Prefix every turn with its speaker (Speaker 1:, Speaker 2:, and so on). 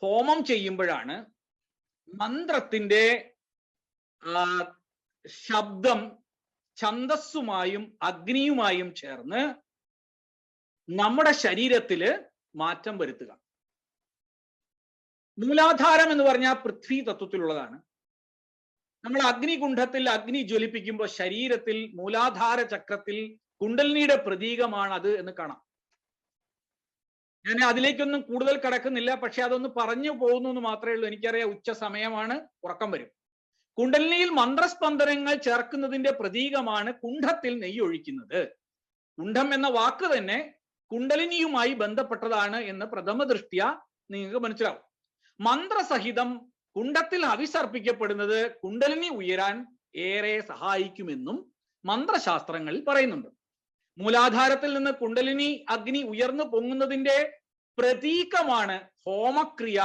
Speaker 1: ഹോമം ചെയ്യുമ്പോഴാണ് മന്ത്രത്തിന്റെ ശബ്ദം ഛന്ദസ്സുമായും അഗ്നിയുമായും ചേർന്ന് നമ്മുടെ ശരീരത്തില് മാറ്റം വരുത്തുക. മൂലാധാരം എന്ന് പറഞ്ഞാൽ പൃഥ്വി തത്വത്തിലുള്ളതാണ്. നമ്മൾ അഗ്നികുണ്ഠത്തിൽ അഗ്നി ജ്വലിപ്പിക്കുമ്പോൾ ശരീരത്തിൽ മൂലാധാര ചക്രത്തിൽ കുണ്ടലിനിയുടെ പ്രതീകമാണ് അത് എന്ന് കാണാം. ഞാൻ അതിലേക്കൊന്നും കൂടുതൽ കടക്കുന്നില്ല, പക്ഷെ അതൊന്ന് പറഞ്ഞു പോകുന്നു എന്ന് മാത്രമേ ഉള്ളൂ. എനിക്കറിയാം ഉച്ച സമയമാണ്, ഉറക്കം വരും. കുണ്ടലിനിയിൽ മന്ത്രസ്പന്ദനങ്ങൾ ചേർക്കുന്നതിന്റെ പ്രതീകമാണ് കുണ്ഠത്തിൽ നെയ്യൊഴിക്കുന്നത്. കുണ്ഠം എന്ന വാക്ക് തന്നെ കുണ്ടലിനിയുമായി ബന്ധപ്പെട്ടതാണ് എന്ന് പ്രഥമ ദൃഷ്ട്യ നിങ്ങൾക്ക് മനസ്സിലാവും. മന്ത്രസഹിതം കുണ്ഠത്തിൽ ഹവിസർപ്പിക്കപ്പെടുന്നത് കുണ്ടലിനി ഉയരാൻ ഏറെ സഹായിക്കുമെന്നും മന്ത്രശാസ്ത്രങ്ങളിൽ പറയുന്നുണ്ട്. മൂലാധാരത്തിൽ നിന്ന് കുണ്ടലിനി അഗ്നി ഉയർന്നു പൊങ്ങുന്നതിന്റെ പ്രതീകമാണ് ഹോമക്രിയ